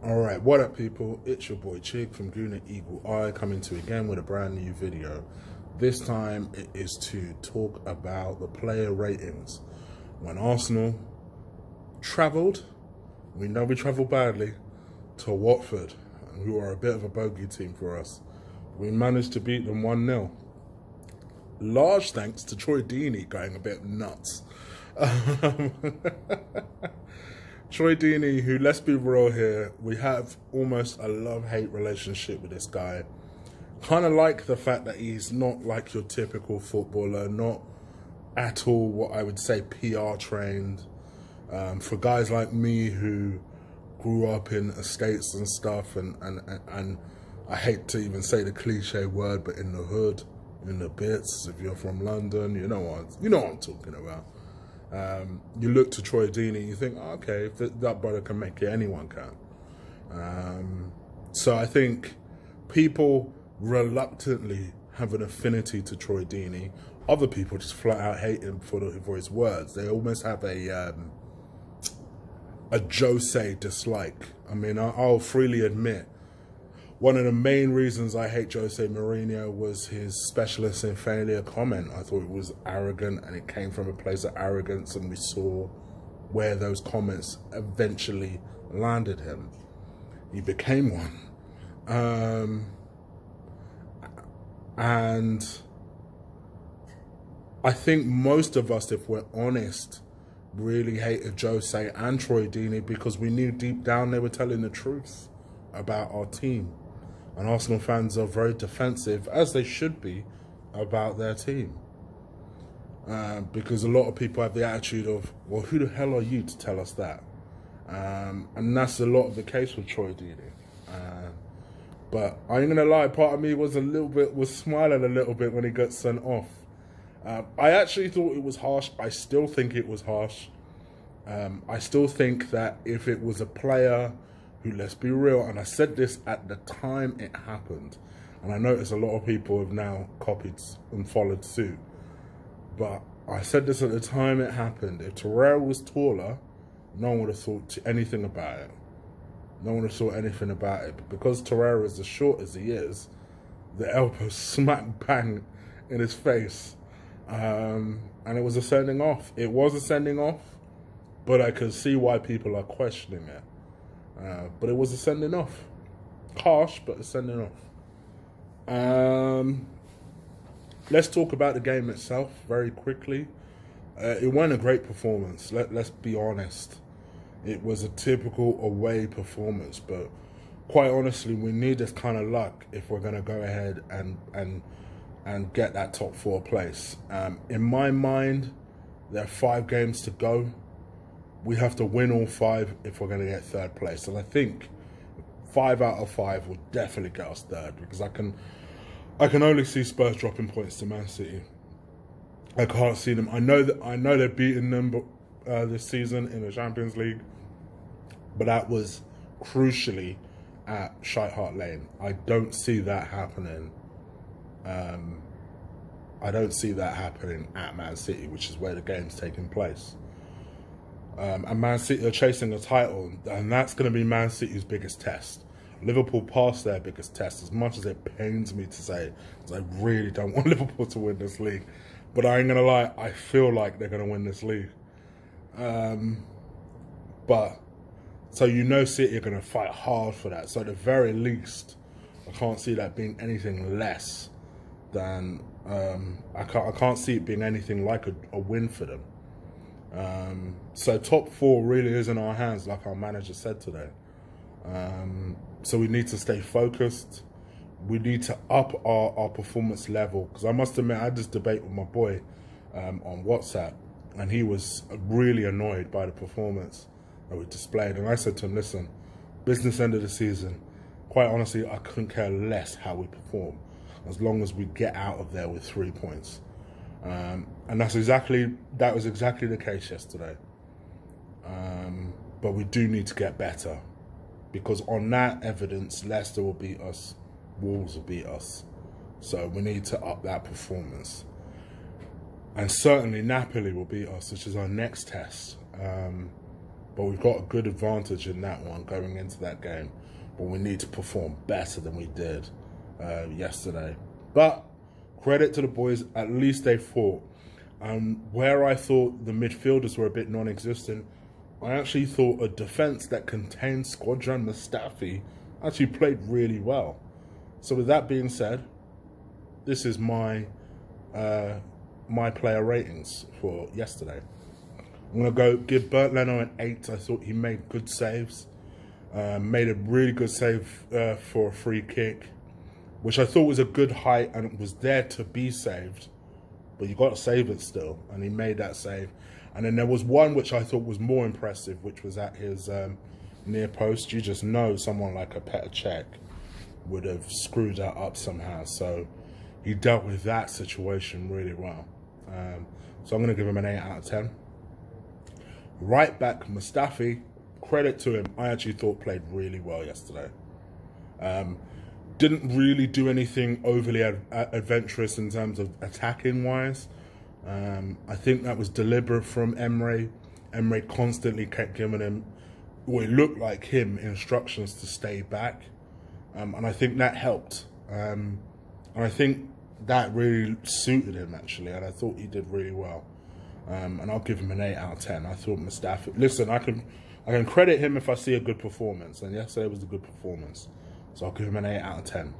Alright, what up people? It's your boy Chig from Guna Eagle Eye coming to you again with a brand new video. This time it is to talk about the player ratings. When Arsenal travelled, we know we travelled badly, to Watford, who are a bit of a bogey team for us. We managed to beat them 1-0. Large thanks to Troy Deeney going a bit nuts. Troy Deeney, who, let's be real here, we have almost a love-hate relationship with this guy. Kind of like the fact that he's not like your typical footballer, not at all what I would say PR trained. For guys like me who grew up in estates and stuff, and I hate to even say the cliche word, but in the hood, in the bits, if you're from London, you know what I'm talking about. You look to Troy Deeney, you think, oh, okay, if that brother can make it, anyone can. So I think people reluctantly have an affinity to Troy Deeney. Other people just flat out hate him for his words. They almost have a Jose dislike. I mean, I'll freely admit, one of the main reasons I hate Jose Mourinho was his specialist in failure comment. I thought it was arrogant, and it came from a place of arrogance, and we saw where those comments eventually landed him. He became one. And I think most of us, if we're honest, really hated Jose and Troy Deeney because we knew deep down they were telling the truth about our team. And Arsenal fans are very defensive, as they should be, about their team. Because a lot of people have the attitude of, well, who the hell are you to tell us that? And that's a lot of the case with Troy Deeney. But I ain't gonna lie, part of me was smiling a little bit when he got sent off. I actually thought it was harsh. I still think it was harsh. I still think that if it was a player who, let's be real, and I said this at the time it happened, and I notice a lot of people have now copied and followed suit, but I said this at the time it happened. If Torreira was taller, no one would have thought anything about it. No one would have thought anything about it. But because Torreira is as short as he is, the elbow smack bang in his face. And it was a sending off. It was a sending off, but I could see why people are questioning it. But it was a sending off. Harsh, but a sending off. Let's talk about the game itself very quickly. It wasn't a great performance. Let's be honest. It was a typical away performance, but quite honestly, we need this kind of luck if we're going to go ahead and get that top 4 place. In my mind, there are 5 games to go. We have to win all 5 if we're going to get 3rd place. And I think 5 out of 5 will definitely get us 3rd, because I can only see Spurs dropping points to Man City. I can't see them. I know they're beating them this season in the Champions League, but that was crucially at Shite Hart Lane. I don't see that happening. I don't see that happening at Man City, which is where the game's taking place. And Man City are chasing a title, and that's going to be Man City's biggest test. Liverpool passed their biggest test, as much as it pains me to say, because I really don't want Liverpool to win this league. But I ain't going to lie, I feel like they're going to win this league. So you know City are going to fight hard for that. So at the very least, I can't see that being anything less than, I can't see it being anything like a win for them. So top 4 really is in our hands, like our manager said today. So we need to stay focused. We need to up our performance level, because I must admit, I had this debate with my boy on WhatsApp, and he was really annoyed by the performance that we displayed. And I said to him, listen, business end of the season, quite honestly, I couldn't care less how we perform, as long as we get out of there with 3 points. And that was exactly the case yesterday. But we do need to get better, because on that evidence, Leicester will beat us, Wolves will beat us. So we need to up that performance. And certainly Napoli will beat us, which is our next test. But we've got a good advantage in that one going into that game. But we need to perform better than we did yesterday. But credit to the boys, at least they fought. Where I thought the midfielders were a bit non-existent, I actually thought a defence that contained Squadron Mustafi actually played really well. So with that being said, this is my player ratings for yesterday. I'm going to go give Bert Leno an 8. I thought he made good saves. Made a really good save for a free kick, which I thought was a good height and it was there to be saved. But you got to save it still, and he made that save. And then there was one which I thought was more impressive, which was at his near post. You just know someone like a Petr Cech would have screwed that up somehow. So he dealt with that situation really well. So I'm going to give him an 8 out of 10. Right back Mustafi, credit to him. I actually thought played really well yesterday. Didn't really do anything overly adventurous in terms of attacking wise. I think that was deliberate from Emre. Emre constantly kept giving him, well, it looked like him, instructions to stay back. And I think that helped. And I think that really suited him, actually. And I thought he did really well. And I'll give him an 8 out of 10. I thought Mustafi... Listen, I can credit him if I see a good performance. And yesterday was a good performance. So I'll give him an 8 out of 10.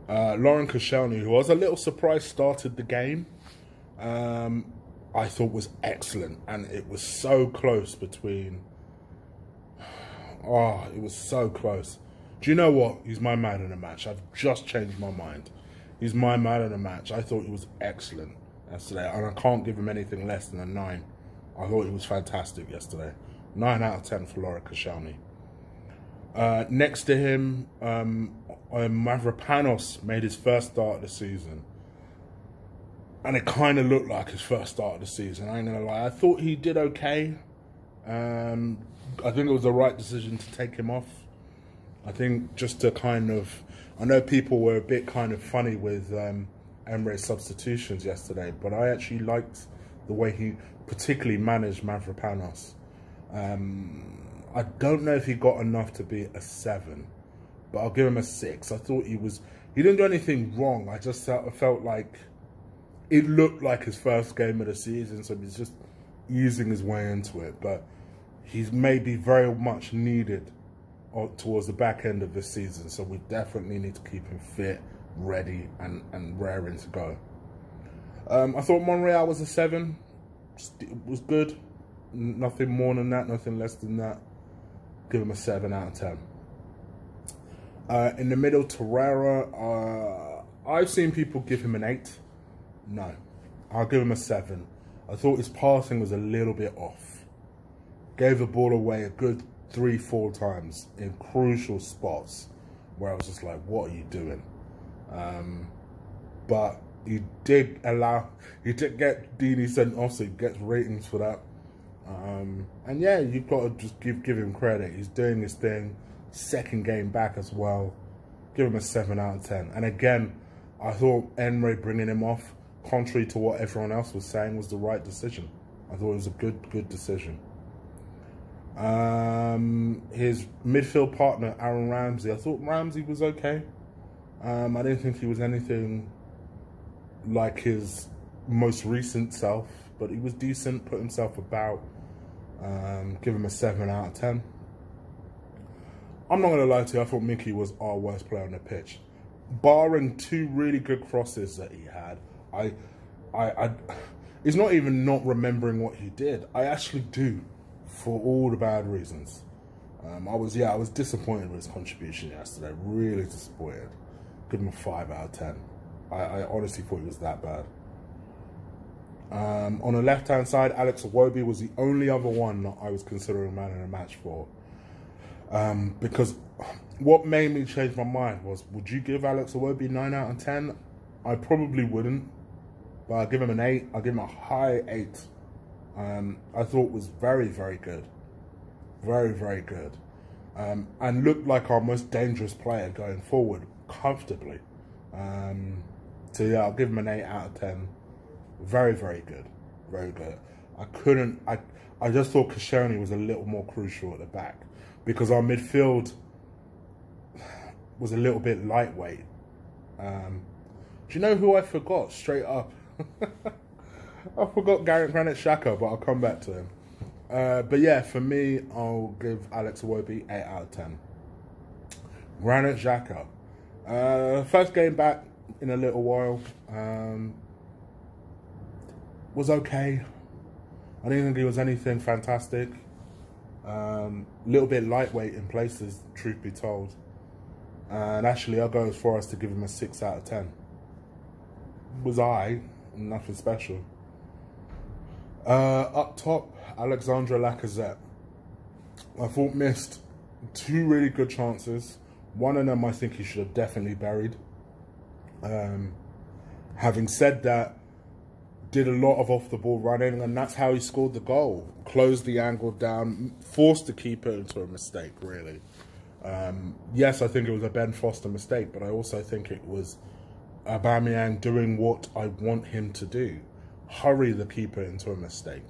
Lauren Koscielny, who I was a little surprised started the game, I thought was excellent. And it was so close between... Oh, it was so close. Do you know what? He's my man in the match. I've just changed my mind. He's my man in the match. I thought he was excellent yesterday. And I can't give him anything less than a 9. I thought he was fantastic yesterday. 9 out of 10 for Lauren Koscielny. Next to him, Mavropanos made his first start of the season. And it kind of looked like his first start of the season, I ain't going to lie. I thought he did okay. I think it was the right decision to take him off. I think just to kind of... I know people were a bit kind of funny with Emre's substitutions yesterday, but I actually liked the way he particularly managed Mavropanos. I don't know if he got enough to be a 7, but I'll give him a 6. I thought he didn't do anything wrong. I just felt like it looked like his first game of the season, so he's just easing his way into it. But he's maybe very much needed towards the back end of this season, so we definitely need to keep him fit, ready, and raring to go. I thought Monreal was a 7. It was good. Nothing more than that, nothing less than that. Give him a 7 out of 10. In the middle, Torreira, I've seen people give him an 8. No, I'll give him a 7. I thought his passing was a little bit off. Gave the ball away a good 3-4 times in crucial spots where I was just like, what are you doing? But he did get Dini sent off, so he gets ratings for that. And yeah, you've got to just give him credit. He's doing his thing. Second game back as well. Give him a 7 out of 10. And again, I thought Emre bringing him off, contrary to what everyone else was saying, was the right decision. I thought it was a good decision. His midfield partner, Aaron Ramsey, I thought Ramsey was okay. I didn't think he was anything like his most recent self, but he was decent, put himself about. Give him a 7 out of 10. I'm not going to lie to you, I thought Mickey was our worst player on the pitch. Barring 2 really good crosses that he had, it's not even not remembering what he did. I actually do, for all the bad reasons. I was disappointed with his contribution yesterday, really disappointed. Give him a 5 out of 10. I honestly thought he was that bad. On the left-hand side, Alex Iwobi was the only other one that I was considering man in a match for. Because what made me change my mind was, would you give Alex Iwobi 9 out of 10? I probably wouldn't, but I'll give him an 8. I'll give him a high 8. I thought was very, very good. Very, very good. And looked like our most dangerous player going forward, comfortably. So yeah, I'll give him an 8 out of 10. Very, very good. Very good. I just thought Koscielny was a little more crucial at the back because our midfield was a little bit lightweight. Do you know who I forgot straight up? I forgot Granit Xhaka, but I'll come back to him. But yeah, for me, I'll give Alex Iwobi 8 out of 10. Granit Xhaka. First game back in a little while. Was okay. I didn't think he was anything fantastic. Little bit lightweight in places, truth be told. And actually, I'll go as far as to give him a 6 out of 10. Was I nothing special. Up top, Alexandre Lacazette. I thought missed 2 really good chances. One of them I think he should have definitely buried. Having said that, did a lot of off-the-ball running, and that's how he scored the goal. Closed the angle down, forced the keeper into a mistake, really. Yes, I think it was a Ben Foster mistake, but I also think it was Aubameyang doing what I want him to do. Hurry the keeper into a mistake.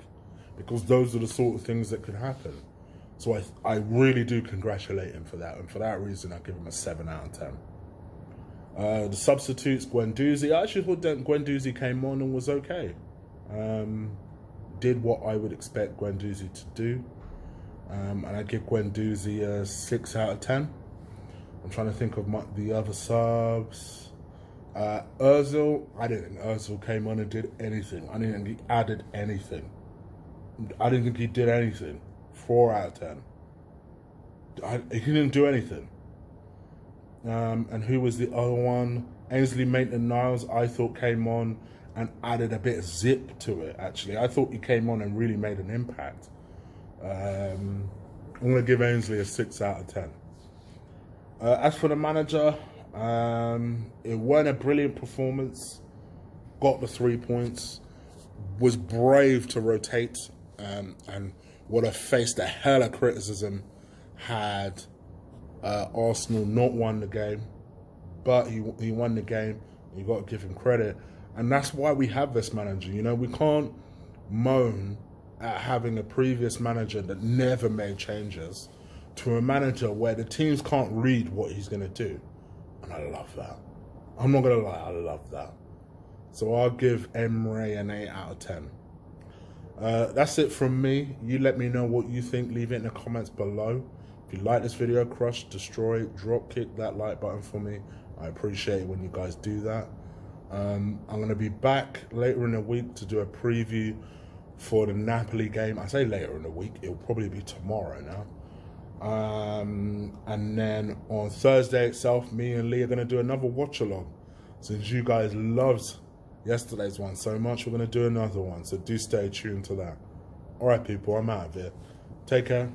Because those are the sort of things that could happen. So I really do congratulate him for that. And for that reason, I give him a 7 out of 10. The substitutes, Guendouzi. I actually thought that Guendouzi came on and was okay. Did what I would expect Guendouzi to do. And I give Guendouzi a 6 out of 10. I'm trying to think of the other subs. Ozil, I didn't think Ozil came on and did anything. I didn't think he added anything. I didn't think he did anything. 4 out of 10. He didn't do anything. And who was the other one? Ainsley Maitland-Niles, I thought came on and added a bit of zip to it, actually. I thought he came on and really made an impact. I'm going to give Ainsley a 6 out of 10. As for the manager, it weren't a brilliant performance. Got the 3 points. Was brave to rotate and would have faced a hell of criticism had Arsenal not won the game. But he won the game. You got to give him credit. And that's why we have this manager. You know, we can't moan at having a previous manager that never made changes to a manager where the teams can't read what he's going to do. And I love that. I'm not going to lie, I love that. So I'll give Emery an 8 out of 10. That's it from me. You let me know what you think. Leave it in the comments below. If you like this video, crush, destroy, drop kick that like button for me. I appreciate it when you guys do that. I'm going to be back later in the week to do a preview for the Napoli game. I say later in the week, it'll probably be tomorrow now. And then on Thursday itself, me and Lee are going to do another watch along. Since you guys loved yesterday's one so much, we're going to do another one. So do stay tuned to that. Alright people, I'm out of here. Take care.